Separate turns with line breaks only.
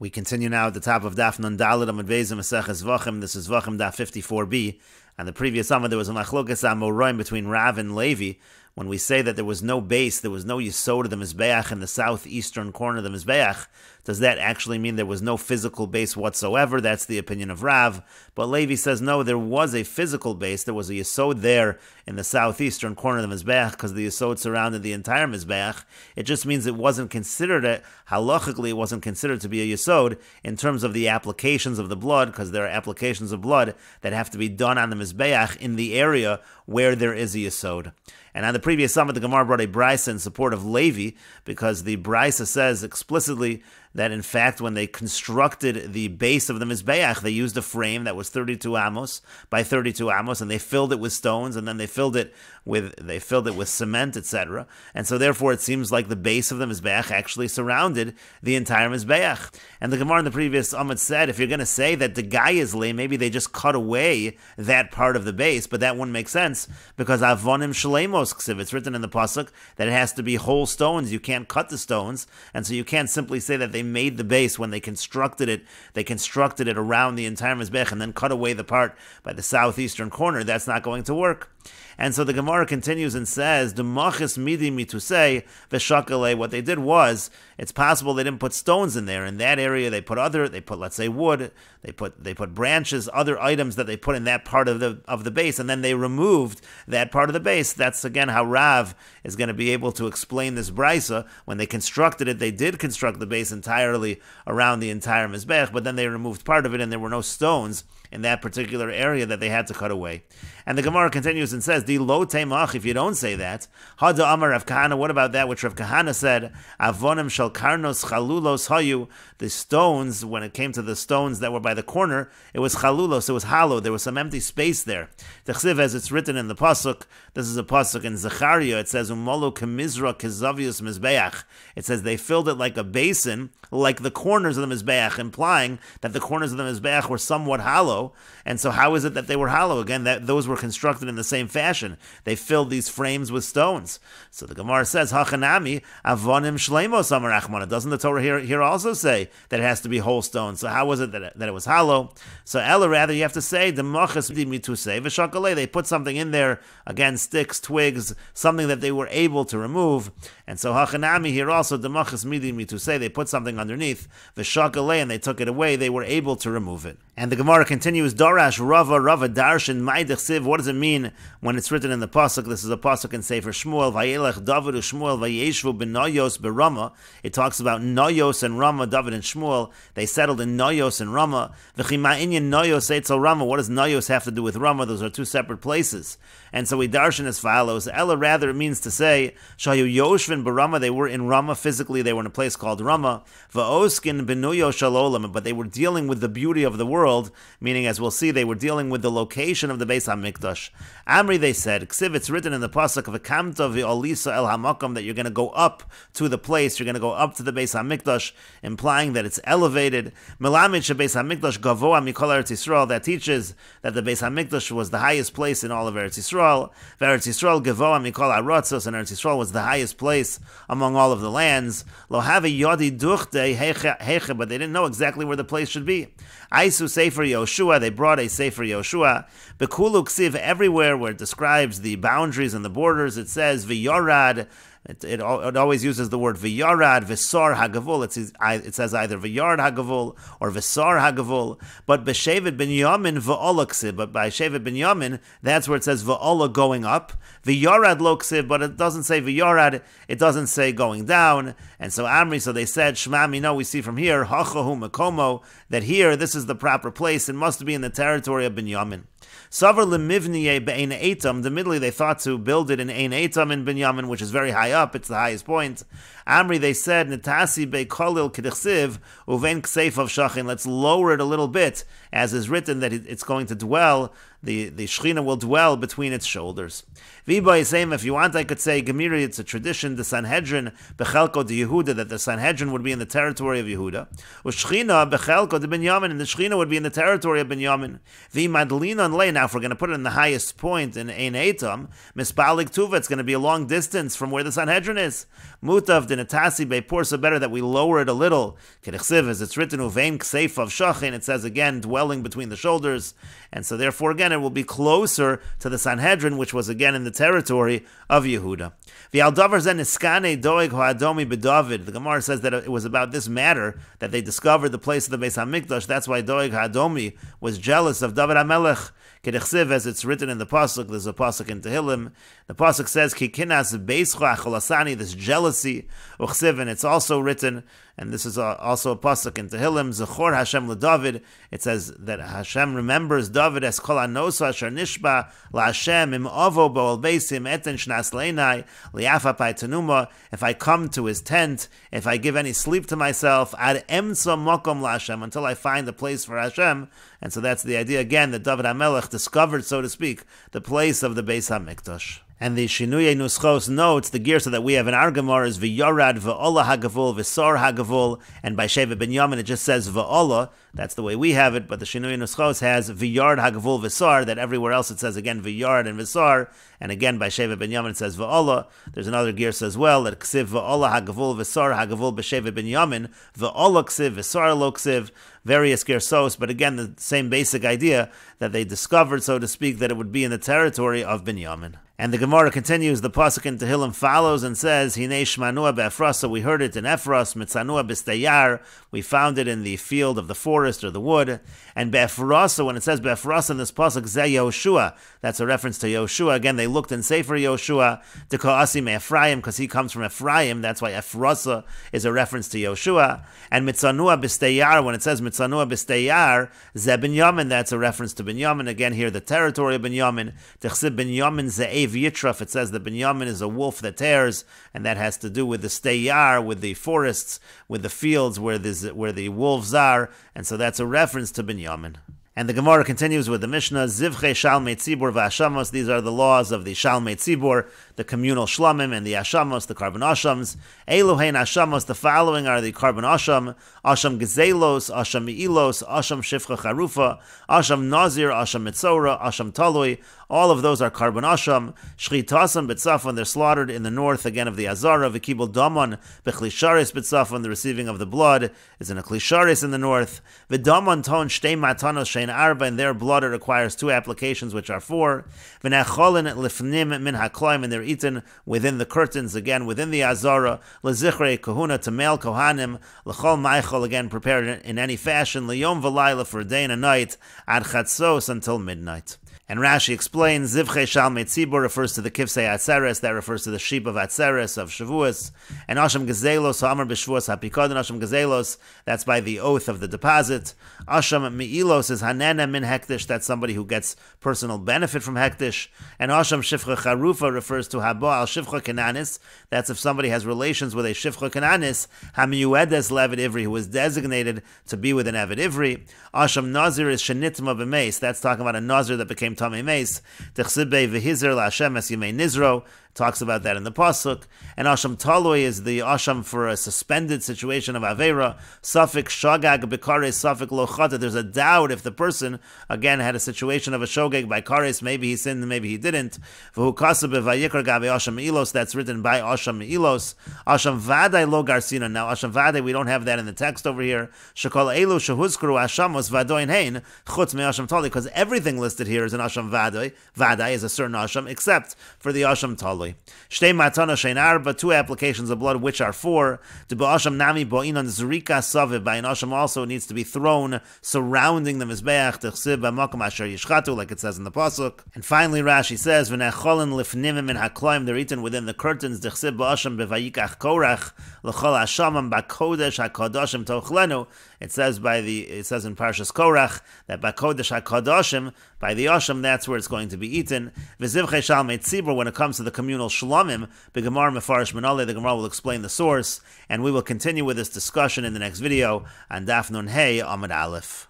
We continue now at the top of Daf Nun Daled Amud Beis Meseches Zevachim. This is Zevachim Daf 54b. And the previous summer there was a machlokas amoraim between Rav and Levi when we say that there was no base, there was no yesod of the Mizbeach in the southeastern corner of the Mizbeach. Does that actually mean there was no physical base whatsoever? That's the opinion of Rav. But Levi says no, there was a physical base. There was a yesod there in the southeastern corner of the Mizbeach because the yesod surrounded the entire Mizbeach. It just means it wasn't considered, halachically it wasn't considered to be a yesod in terms of the applications of the blood, because there are applications of blood that have to be done on the Mizbeach in the area where there is a yesod. And on the previous summit, the Gemara brought a brisa in support of Levi, because the brisa says explicitly that in fact when they constructed the base of the Mizbeach, they used a frame that was 32 amos by 32 amos, and they filled it with stones, and then they filled it with cement, etc. And so therefore it seems like the base of the Mizbeach actually surrounded the entire Mizbeach. And the Gemara in the previous Amud said, if you're going to say that the guy is lay, maybe they just cut away that part of the base, but that wouldn't make sense, because avonim shlemos ksiv, it's written in the pasuk that it has to be whole stones. You can't cut the stones, and so you can't simply say that they made the base when they constructed it around the entire Mizbeach and then cut away the part by the southeastern corner. That's not going to work. And so the Gemara continues and says, "D'machis midi mitusei v'shakale." What they did was, it's possible they didn't put stones in there. In that area, they put let's say wood, they put branches, other items that they put in that part of the base, and then they removed that part of the base. That's again how Rav is going to be able to explain this brisa. When they constructed it, they did construct the base entirely around the entire Mizbech, but then they removed part of it, and there were no stones in that particular area that they had to cut away. And the Gemara continues and says, "Di lo teimach." If you don't say that, Hada Amar Rav Kahana. What about that which Rav Kahana said? Avonim shel karnos chalulos hayu. The stones, when it came to the stones that were by the corner, it was chalulos. It was hollow. There was some empty space there. T'chsiv, as it's written in the pasuk. This is a pasuk in Zechariah. It says, "Umolu kemizra kezavius mizbeach." It says they filled it like a basin, like the corners of the mizbeach, implying that the corners of the mizbeach were somewhat hollow. And so, how is it that they were hollow? Again, those were constructed in the same fashion. They filled these frames with stones. So the Gemara says, "Hachanami avonim shleimos amar Achmana." Doesn't the Torah here also say that it has to be whole stones? So how was it that it was hollow? So Ella, rather, you have to say demachas mitusei v'shakale. They put something in there, again, sticks, twigs, something that they were able to remove. And so Hachanami here also demachas midi mitusei. They put something underneath v'shakale, and they took it away. They were able to remove it. And the Gemara continues, Darash Rava Darshan Maidechsiv. What does it mean when it's written in the pasuk? This is a pasuk in Sefer Shmuel. Vayelech David u'Shmuel vayeshvu b'Noyos b'Rama. It talks about Noyos and Rama. David and Shmuel, they settled in Noyos and Rama. V'chima inyan Noyos eitzel Rama. What does Noyos have to do with Rama? Those are two separate places. And so we darshan as follows. Ella, rather, it means to say Shayu Yoshvin b'Rama. They were in Rama physically. They were in a place called Rama. Va'oskin b'Nuyo Shalolam. But they were dealing with the beauty of the world, meaning, as we'll see, they were dealing with the location of the Beis HaMikdash. Amri, they said, Ksiv, it's written in the pasuk of V'kamta v'olisa el hamakom, that you're going to go up to the place, you're going to go up to the Beis HaMikdash, implying that it's elevated. Melamid sheBeis HaMikdash gavoa mikol Eretz Yisrael, that teaches that the Beis HaMikdash was the highest place in all of Eretz Yisrael. V'Eretz Yisrael gavoa mikol haratzos, and Eretz Yisrael was the highest place among all of the lands. Lo have yodi duchte heche, but they didn't know exactly where the place should be. Aisu Sefer Yoshua, they brought a Sefer Yoshua. Bekulu Ksiv, everywhere where it describes the boundaries and the borders, it says V'yorad. It always uses the word V'yorad, V'sar Hagavul. It says either V'yard Hagavul or V'sar Hagavul. But B'Shevet Binyamin V'ola Ksiv. But by Shevet Binyamin, that's where it says V'ola, going up. V'yorad lo Ksiv, but it doesn't say V'yorad. It doesn't say going down. And so Amri, so they said, Shema Mino, we see from here, Hachahu Mekomo, that here, this is the proper place. It must be in the territory of Binyamin. Savar lemivniye be'ein etam. Immediately they thought to build it in ein etam in Binyamin, which is very high up. It's the highest point. Amri, they said, Netasi be'kolil k'dichsiv uvein kseif of shachin. Let's lower it a little bit, as is written that it's going to dwell the Shechina will dwell between its shoulders. If you want, I could say, Gemiri, it's a tradition, the Sanhedrin, Bechelko de Yehuda, that the Sanhedrin would be in the territory of Yehuda. Ushchina, Bechelko de Binyamin, and the Shechina would be in the territory of Binyamin. Madlinon lay. Now, if we're going to put it in the highest point in Ein Eitam, Mispalik Tuva, it's going to be a long distance from where the Sanhedrin is. Mutav dinatasi beipur, so better that we lower it a little. Kedichsiv, as it's written, Uvein Kseif of Shachin, it says again, dwelling between the shoulders. And so therefore, again, it will be closer to the Sanhedrin, which was again in the territory of Yehuda. The Gemara says that it was about this matter that they discovered the place of the Beis HaMikdash. That's why Doeg HaAdomi was jealous of David HaMelech. As it's written in the pasuk, there's a pasuk in Tehillim. The pasuk says, "Ki kinas beischa acholasani," this jealousy, uchsiv, and it's also written, and this is also a pasuk in Tehillim, "Zechor Hashem leDavid." It says that Hashem remembers David as kol anosa asher nishba laHashem im avo bo'ol beisim eten shnas leinai liafa paitanuma. If I come to his tent, if I give any sleep to myself, ad emtza mokom laHashem, until I find a place for Hashem. And so that's the idea again that David HaMelech discovered, so to speak, the place of the Beis HaMikdash. And the Shinuye Nuschos notes the girsa that we have in our Gemara is V'yorad V'olah Hagavul V'sar Hagavul, and by Sheva Binyamin it just says V'olah. That's the way we have it, but the Shinuye Nuschos has V'yard Hagavul V'sar, that everywhere else it says again V'yard and V'sar, and again by Sheva Binyamin it says V'olah. There's another girsa as well, that Ksiv V'olah Hagavul V'sar Hagavul B'Sheva Binyamin, V'olah Ksiv V'sar Lo Ksiv, various gersos, but again the same basic idea that they discovered, so to speak, that it would be in the territory of Binyamin. And the Gemara continues, the pasuk in Tehillim follows and says, Hinei shmanua be'efrasa, we heard it in Ephras, mitzanua b'steyar, we found it in the field of the forest or the wood, and be'efrasa, when it says be'efrasa in this pasuk, zeh Yoshua, that's a reference to Yoshua. Again, they looked in Sefer Yoshua, to Ka'asi me'Ephraim, because he comes from Ephraim, that's why Ephrasa is a reference to Yoshua, and mitzanua b'steyar, when it says mitzanua b'steyar, zeh Binyamin, that's a reference to Binyamin, again here the territory of Binyamin, techsib Binyamin ze'ev Yitraf, it says that Binyamin is a wolf that tears, and that has to do with the steyar, with the forests, with the fields where the wolves are, and so that's a reference to Binyamin. And the Gemara continues with the Mishnah, Zivchei Shalmei Tzibur v'Hashamos, these are the laws of the Shalmei Tzibur, the communal Shlamim, and the Hashamos, the Karban Ashams. Eluhein Hashamos, the following are the Karban Asham, Asham Gezelos, Asham Meilos, Asham Shifcha Charufa, Asham Nazir, Asham Mitzora, Asham Talui, all of those are Karban Asham. Shchitasam B'tzafon, they're slaughtered in the north, again of the Azara, V'kibul Damon, B'chlisharis B'tzafon, the receiving of the blood is in a Klisharis in the north. V'damon ton Shtei Matanos Shein Arba, in their blood it requires two applications, which are four. V'necholin Lifnim Min HaKloim, and they're eaten within the curtains, again within the Azara. L'zichrei Kahuna, to male Kohanim. L'chol Maichol, again prepared in any fashion. L'yom V'layla, for a day and a night. Ad Chatzos, until midnight. And Rashi explains, Zivchei Shalmei Tzibur refers to the Kivsei Atzeres, that refers to the sheep of Atzeres, of Shavuos. And Asham Gezelos, Ha'amar B'Shavuos HaPikod, and Asham Gezelos, that's by the oath of the deposit. Asham Meilos is Hanena Min Hektish, that's somebody who gets personal benefit from Hektish. And Asham Shifcha Charufa refers to Haba al Shifcha Kananis, that's if somebody has relations with a Shifcha Kananis, HaMiyuedes Levid Ivri, who is designated to be with an Evid Ivri. Asham Nazir is Shenitma B'Meis, that's talking about a Nazir that became Tamei Meis. Techsibei v'hizer la'Hashem es yimei nizro, talks about that in the pasuk. And Asham Taloi is the Asham for a suspended situation of Avera. Safik Shogag B'kares, Safik Lochata. There's a doubt if the person, again, had a situation of a Shogeg by Kares, maybe he sinned, maybe he didn't. V'hu kasab v'ayikar gabe Asham Meilos, that's written by Asham Meilos. Asham Vadai Lo Garsina. Now, Asham Vadai, we don't have that in the text over here. Shekol Elu Shehuzkru Ashamos Vadoin Hein, Chutz Me Asham Taloi, because everything listed here is an Asham Vadai. Vadai is a certain Asham, except for the Asham Taloi. Shtei matana shein arba, two applications of blood, which are four. To ba'asham nami bo'inon zrika saviv, by an asham also needs to be thrown surrounding the mizbeach, techsib b'makom asher yishchatu, like it says in the pasuk. And finally Rashi says, v'necholin lifnimim min hakloim, they're eaten within the curtains, techsib ba'asham b'vayikach korach, l'chol hashamam ba'kodesh hakadoshim tochlenu. It says in Parshas Korach that ba'kodesh hakadoshim, by the asham, that's where it's going to be eaten. V'zivchei shalmei tzibur, when it comes to the communal shlamim, the Gemara Mefarish Menale, the Gemara will explain the source, and we will continue with this discussion in the next video on Daf Nun Hey Amud Aleph.